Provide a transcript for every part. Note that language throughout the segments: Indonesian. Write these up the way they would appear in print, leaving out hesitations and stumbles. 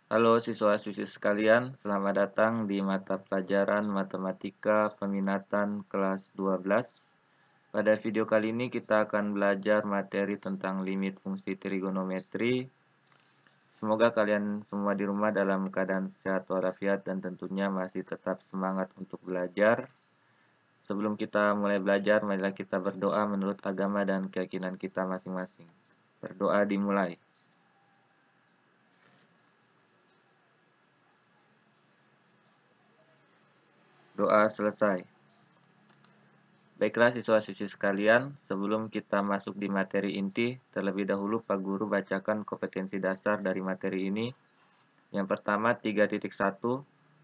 Halo siswa-siswi sekalian, selamat datang di mata pelajaran Matematika Peminatan kelas 12. Pada video kali ini kita akan belajar materi tentang limit fungsi trigonometri. Semoga kalian semua di rumah dalam keadaan sehat walafiat dan tentunya masih tetap semangat untuk belajar. Sebelum kita mulai belajar, marilah kita berdoa menurut agama dan keyakinan kita masing-masing. Berdoa dimulai. Doa selesai. Baiklah siswa-siswi sekalian, sebelum kita masuk di materi inti, terlebih dahulu Pak Guru bacakan kompetensi dasar dari materi ini. Yang pertama 3.1,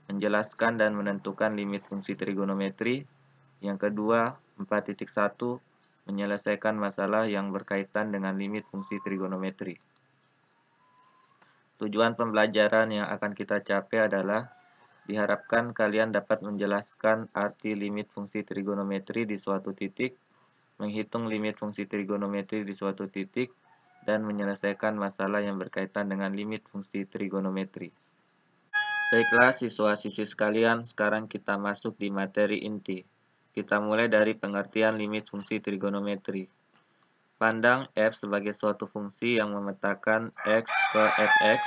menjelaskan dan menentukan limit fungsi trigonometri. Yang kedua 4.1, menyelesaikan masalah yang berkaitan dengan limit fungsi trigonometri. Tujuan pembelajaran yang akan kita capai adalah diharapkan kalian dapat menjelaskan arti limit fungsi trigonometri di suatu titik, menghitung limit fungsi trigonometri di suatu titik, dan menyelesaikan masalah yang berkaitan dengan limit fungsi trigonometri. Baiklah siswa-siswi sekalian, sekarang kita masuk di materi inti. Kita mulai dari pengertian limit fungsi trigonometri. Pandang f sebagai suatu fungsi yang memetakan x ke fx.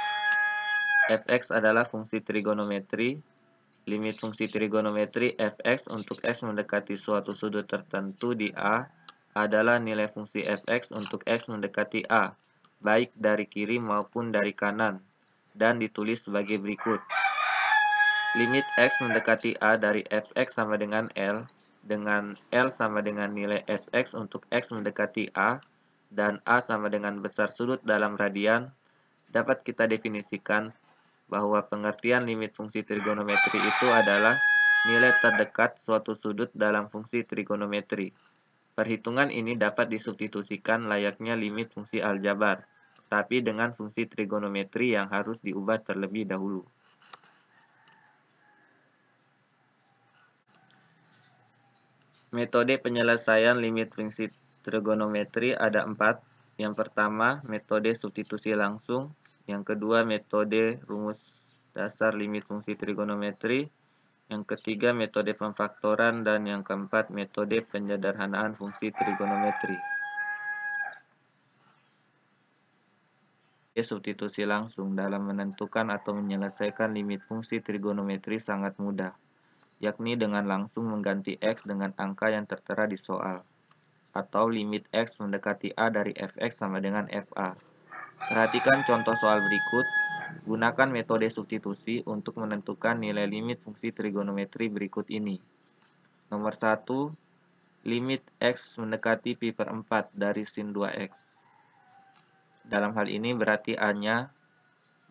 Fx adalah fungsi trigonometri. Limit fungsi trigonometri fx untuk x mendekati suatu sudut tertentu di A adalah nilai fungsi fx untuk x mendekati A, baik dari kiri maupun dari kanan, dan ditulis sebagai berikut. Limit x mendekati A dari fx sama dengan L sama dengan nilai fx untuk x mendekati A, dan A sama dengan besar sudut dalam radian, dapat kita definisikan bahwa pengertian limit fungsi trigonometri itu adalah nilai terdekat suatu sudut dalam fungsi trigonometri. Perhitungan ini dapat disubstitusikan layaknya limit fungsi aljabar, tapi dengan fungsi trigonometri yang harus diubah terlebih dahulu. Metode penyelesaian limit fungsi trigonometri ada 4. Yang pertama, metode substitusi langsung. Yang kedua, metode rumus dasar limit fungsi trigonometri. Yang ketiga, metode pemfaktoran. Dan yang keempat, metode penyederhanaan fungsi trigonometri. Substitusi langsung dalam menentukan atau menyelesaikan limit fungsi trigonometri sangat mudah, yakni dengan langsung mengganti x dengan angka yang tertera di soal, atau limit x mendekati A dari fx sama dengan fa. Perhatikan contoh soal berikut. Gunakan metode substitusi untuk menentukan nilai limit fungsi trigonometri berikut ini. Nomor 1, limit x mendekati pi per 4 dari sin 2x. Dalam hal ini berarti A-nya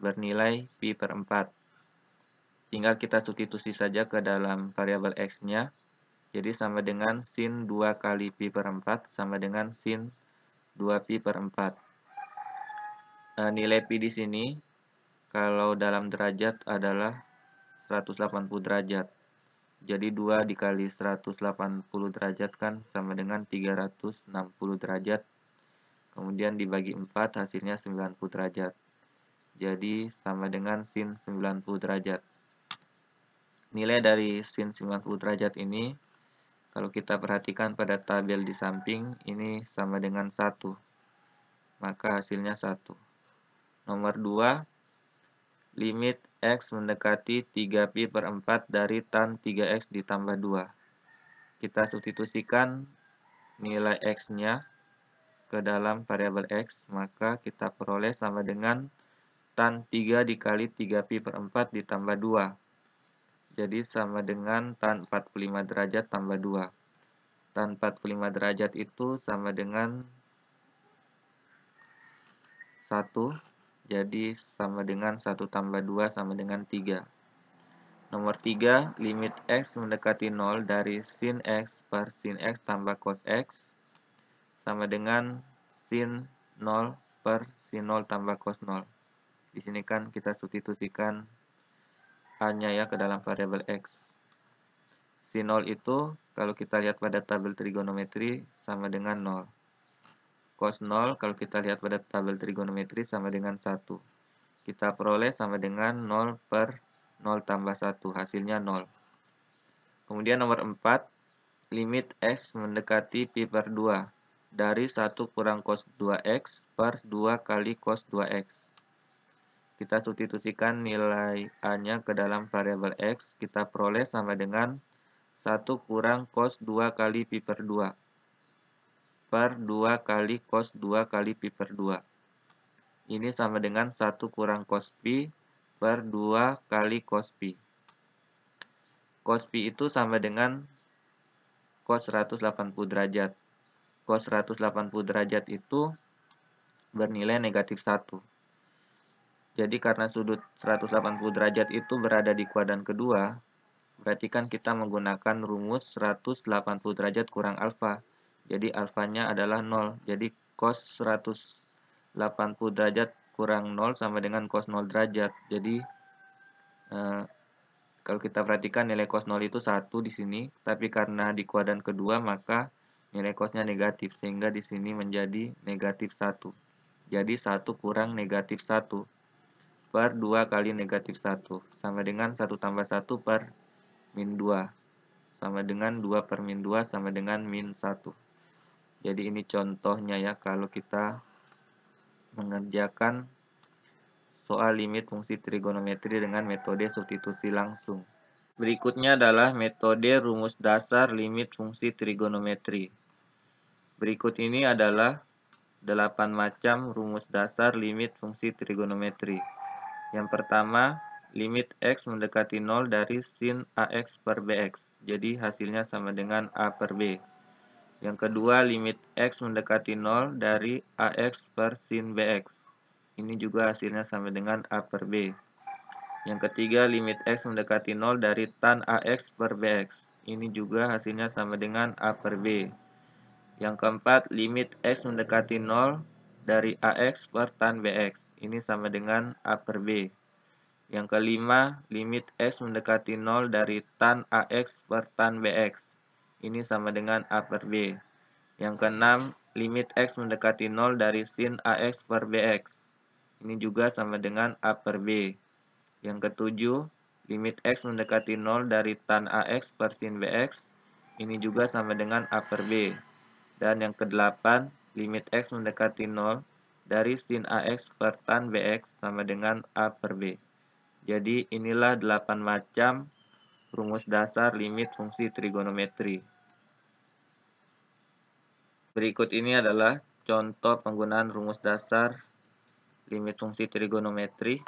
bernilai pi per 4. Tinggal kita substitusi saja ke dalam variabel x-nya. Jadi sama dengan sin 2 kali pi per 4 sama dengan sin 2 pi per 4. Nilai pi di sini kalau dalam derajat adalah 180 derajat. Jadi 2 dikali 180 derajat kan sama dengan 360 derajat. Kemudian dibagi 4 hasilnya 90 derajat. Jadi sama dengan sin 90 derajat. Nilai dari sin 90 derajat ini kalau kita perhatikan pada tabel di samping ini sama dengan 1. Maka hasilnya 1. Nomor 2, limit x mendekati 3 pi per 4 dari tan 3x ditambah 2. Kita substitusikan nilai x-nya ke dalam variabel x, maka kita peroleh sama dengan tan 3 dikali 3 pi per 4 ditambah 2. Jadi sama dengan tan 45 derajat tambah 2. Tan 45 derajat itu sama dengan 1. Jadi sama dengan 1 tambah 2 sama dengan 3. Nomor 3, limit x mendekati 0 dari sin x per sin x tambah cos x sama dengan sin 0 per sin 0 tambah cos 0. Di sini kan kita substitusikan A-nya ya ke dalam variabel x. Sin 0 itu kalau kita lihat pada tabel trigonometri sama dengan 0. Cos 0 kalau kita lihat pada tabel trigonometri sama dengan 1. kita peroleh sama dengan 0 per 0 tambah 1, hasilnya 0. Kemudian nomor 4, limit X mendekati pi per 2 dari 1 kurang cos 2X per 2 kali cos 2X. Kita substitusikan nilai A-nya ke dalam variabel X, kita peroleh sama dengan 1 kurang cos 2 kali pi per 2 per 2 kali cos 2 kali pi per 2. Ini sama dengan 1 kurang cos pi per 2 kali cos pi. Cos pi itu sama dengan cos 180 derajat. Cos 180 derajat itu bernilai negatif 1. Jadi karena sudut 180 derajat itu berada di kuadran kedua, berarti kan kita menggunakan rumus 180 derajat kurang alfa. Jadi alfanya adalah 0. Jadi cos 180 derajat kurang 0 sama dengan cos 0 derajat. Jadi kalau kita perhatikan nilai cos 0 itu 1 di sini, tapi karena di kuadran kedua maka nilai cosnya negatif, sehingga di sini menjadi negatif 1. Jadi 1 kurang negatif 1 per 2 kali negatif 1, sama dengan 1 tambah 1 per min 2, sama dengan 2 per min 2 sama dengan min 1. Jadi ini contohnya ya, kalau kita mengerjakan soal limit fungsi trigonometri dengan metode substitusi langsung. Berikutnya adalah metode rumus dasar limit fungsi trigonometri. Berikut ini adalah 8 macam rumus dasar limit fungsi trigonometri. Yang pertama, limit X mendekati 0 dari sin AX per BX. Jadi hasilnya sama dengan A per B. Yang kedua, limit X mendekati 0 dari AX per sin BX. Ini juga hasilnya sama dengan A per B. Yang ketiga, limit X mendekati 0 dari tan AX per BX. Ini juga hasilnya sama dengan A per B. Yang keempat, limit X mendekati 0 dari AX per tan BX. Ini sama dengan A per B. Yang kelima, limit X mendekati 0 dari tan AX per tan BX. Ini sama dengan A per B. Yang keenam, limit X mendekati 0 dari sin AX per BX. Ini juga sama dengan A per B. Yang ketujuh, limit X mendekati 0 dari tan AX per sin BX. Ini juga sama dengan A per B. Dan yang kedelapan, limit X mendekati 0 dari sin AX per tan BX sama dengan A per B. Jadi inilah 8 macam rumus dasar limit fungsi trigonometri. Berikut ini adalah contoh penggunaan rumus dasar limit fungsi trigonometri.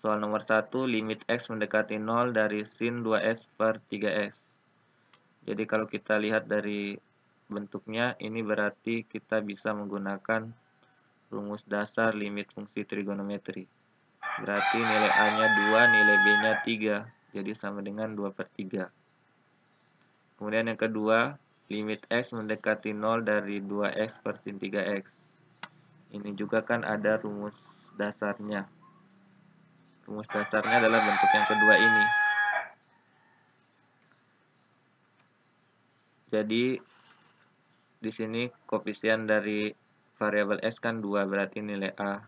Soal nomor 1, limit X mendekati 0 dari sin 2S per 3S. Jadi kalau kita lihat dari bentuknya, ini berarti kita bisa menggunakan rumus dasar limit fungsi trigonometri. Berarti nilai A-nya 2, nilai B-nya 3. Jadi sama dengan 2 per 3. Kemudian yang kedua, limit X mendekati 0 dari 2X per sin 3X. Ini juga kan ada rumus dasarnya. Rumus dasarnya adalah bentuk yang kedua ini. Jadi di sini koefisien dari variabel X kan 2, berarti nilai A.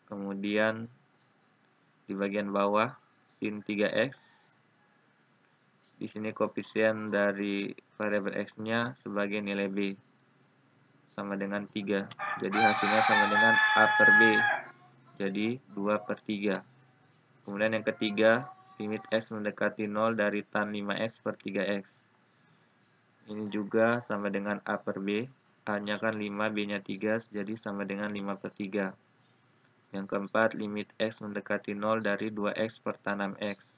Kemudian di bagian bawah sin 3X. Di sini koefisien dari variabel X-nya sebagai nilai B. Sama dengan 3. Jadi hasilnya sama dengan A per B. Jadi 2 per 3. Kemudian yang ketiga, limit X mendekati 0 dari tan 5S per 3X. Ini juga sama dengan A per B. A-nya kan 5, B-nya 3, jadi sama dengan 5 per 3. Yang keempat, limit X mendekati 0 dari 2X per tan 6X.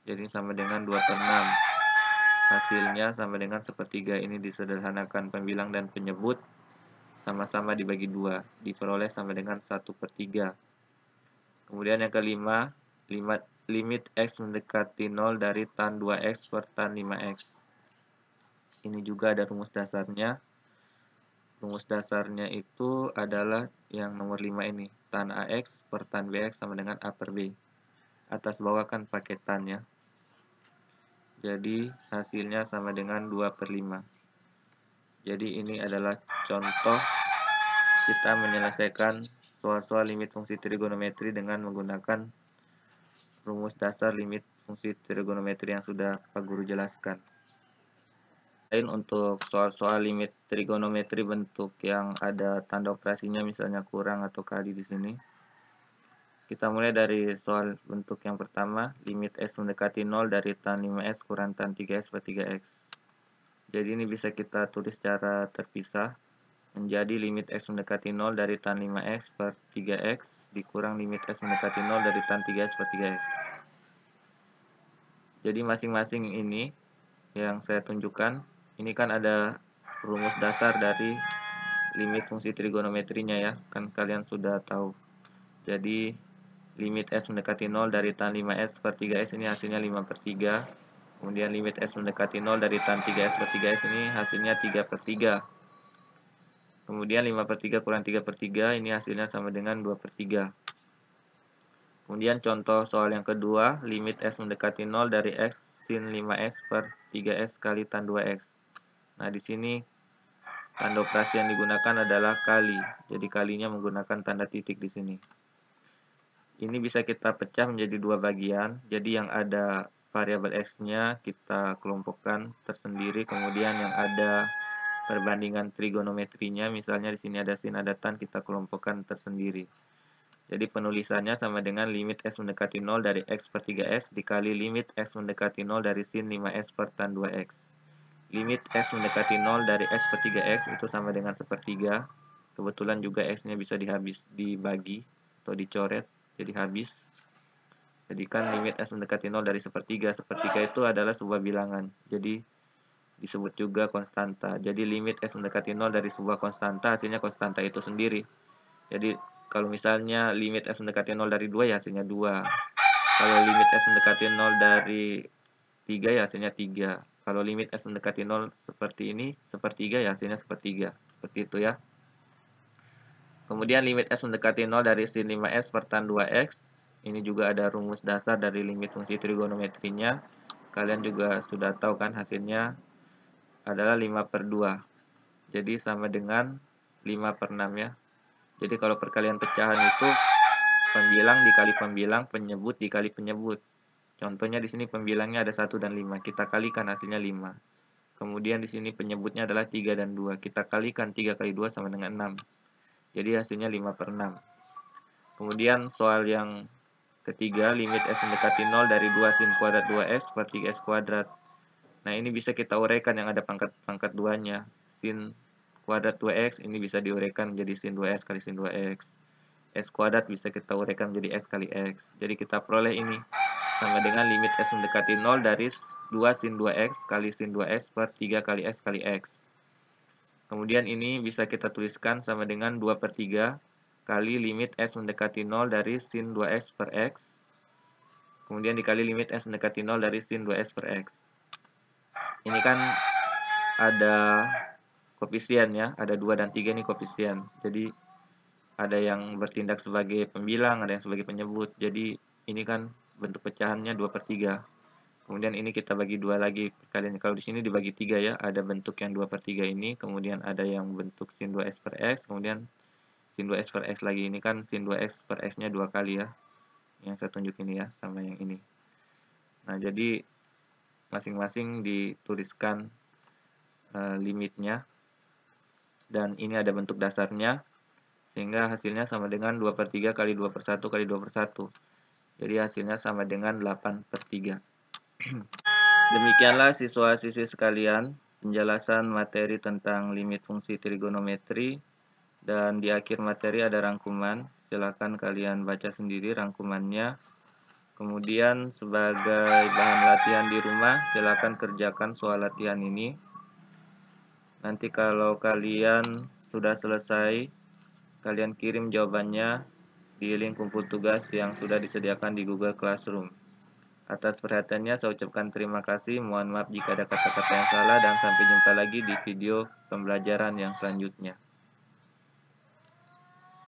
Jadi sama dengan 2 per 6. Hasilnya sama dengan sepertiga. Ini disederhanakan pembilang dan penyebut. Sama-sama dibagi 2, diperoleh sama dengan 1 per 3. Kemudian yang kelima, limit X mendekati 0 dari tan 2X per tan 5X. Ini juga ada rumus dasarnya. Rumus dasarnya itu adalah yang nomor 5 ini, tan AX per tan BX sama dengan A per B. Atas bawah kan pakai tan ya. Jadi hasilnya sama dengan 2 per 5. Jadi ini adalah contoh kita menyelesaikan soal-soal limit fungsi trigonometri dengan menggunakan rumus dasar limit fungsi trigonometri yang sudah Pak Guru jelaskan. Lain untuk soal-soal limit trigonometri bentuk yang ada tanda operasinya misalnya kurang atau kali di sini. Kita mulai dari soal bentuk yang pertama, limit S mendekati 0 dari tan 5S kurang tan 3S per 3X. Jadi ini bisa kita tulis secara terpisah menjadi limit S mendekati 0 dari tan 5X per 3X dikurang limit S mendekati 0 dari tan 3S per 3X. Jadi masing-masing ini yang saya tunjukkan, ini kan ada rumus dasar dari limit fungsi trigonometrinya ya, kan kalian sudah tahu. Jadi limit S mendekati 0 dari tan 5S per 3S ini hasilnya 5 per 3. Kemudian limit S mendekati 0 dari tan 3S per 3S ini hasilnya 3 per 3. Kemudian 5 per 3 kurang 3 per 3 ini hasilnya sama dengan 2 per 3. Kemudian contoh soal yang kedua, limit S mendekati 0 dari X sin 5S per 3S kali tan 2X. Nah di sini tanda operasi yang digunakan adalah kali. Jadi kalinya menggunakan tanda titik di sini. Ini bisa kita pecah menjadi dua bagian. Jadi yang ada variabel X-nya kita kelompokkan tersendiri. Kemudian yang ada perbandingan trigonometrinya, misalnya di sini ada sin, ada tan, kita kelompokkan tersendiri. Jadi penulisannya sama dengan limit S mendekati 0 dari X per 3S dikali limit S mendekati 0 dari sin 5S per tan 2X. Limit S mendekati 0 dari X per 3X itu sama dengan sepertiga. Kebetulan juga X-nya bisa dibagi atau dicoret, jadi habis. Jadi kan limit S mendekati 0 dari sepertiga. Sepertiga itu adalah sebuah bilangan. Jadi disebut juga konstanta. Jadi limit S mendekati 0 dari sebuah konstanta, hasilnya konstanta itu sendiri. Jadi kalau misalnya limit S mendekati 0 dari 2 ya hasilnya 2. Kalau limit S mendekati 0 dari 3 ya hasilnya 3. Kalau limit S mendekati 0 seperti ini, sepertiga ya hasilnya sepertiga. Seperti itu ya. Kemudian limit S mendekati 0 dari sin 5S per tan 2X. Ini juga ada rumus dasar dari limit fungsi trigonometrinya. Kalian juga sudah tahu kan hasilnya adalah 5 per 2. Jadi sama dengan 5 per 6 ya. Jadi kalau perkalian pecahan itu pembilang dikali pembilang, penyebut dikali penyebut. Contohnya di sini pembilangnya ada 1 dan 5. Kita kalikan hasilnya 5. Kemudian di sini penyebutnya adalah 3 dan 2. Kita kalikan 3 kali 2 sama dengan 6. Jadi hasilnya 5 per 6. Kemudian soal yang ketiga, limit S mendekati 0 dari 2 sin kuadrat 2x per 3x kuadrat. Nah ini bisa kita uraikan yang ada pangkat 2-nya. Sin kuadrat 2x ini bisa diuraikan menjadi sin 2x kali sin 2x. X kuadrat bisa kita uraikan menjadi x kali x. Jadi kita peroleh ini sama dengan limit S mendekati 0 dari 2 sin 2x kali sin 2x per 3 kali x kali x. Kemudian ini bisa kita tuliskan sama dengan 2 per 3 kali limit S mendekati 0 dari sin 2x per x. Kemudian dikali limit S mendekati 0 dari sin 2x per x. Ini kan ada koefisien ya, ada 2 dan 3 nih koefisien. Jadi ada yang bertindak sebagai pembilang, ada yang sebagai penyebut. Jadi ini kan bentuk pecahannya 2 per 3. Kemudian ini kita bagi 2 lagi. Kalian kalau di sini dibagi 3 ya, ada bentuk yang 2 per 3 ini, kemudian ada yang bentuk sin 2x per x, kemudian sin 2x per x lagi. Ini kan sin 2x per x-nya 2 kali ya. Yang saya tunjuk ini ya, sama yang ini. Nah, jadi masing-masing dituliskan limitnya. Dan ini ada bentuk dasarnya. Sehingga hasilnya sama dengan 2 per 3 kali 2 per 1 kali 2 per 1. Jadi hasilnya sama dengan 8 per 3. Demikianlah siswa-siswi sekalian, penjelasan materi tentang limit fungsi trigonometri. Dan di akhir materi ada rangkuman. Silakan kalian baca sendiri rangkumannya. Kemudian sebagai bahan latihan di rumah, silakan kerjakan soal latihan ini. Nanti kalau kalian sudah selesai, kalian kirim jawabannya di link kumpul tugas yang sudah disediakan di Google Classroom. Atas perhatiannya saya ucapkan terima kasih, mohon maaf jika ada kata-kata yang salah, dan sampai jumpa lagi di video pembelajaran yang selanjutnya.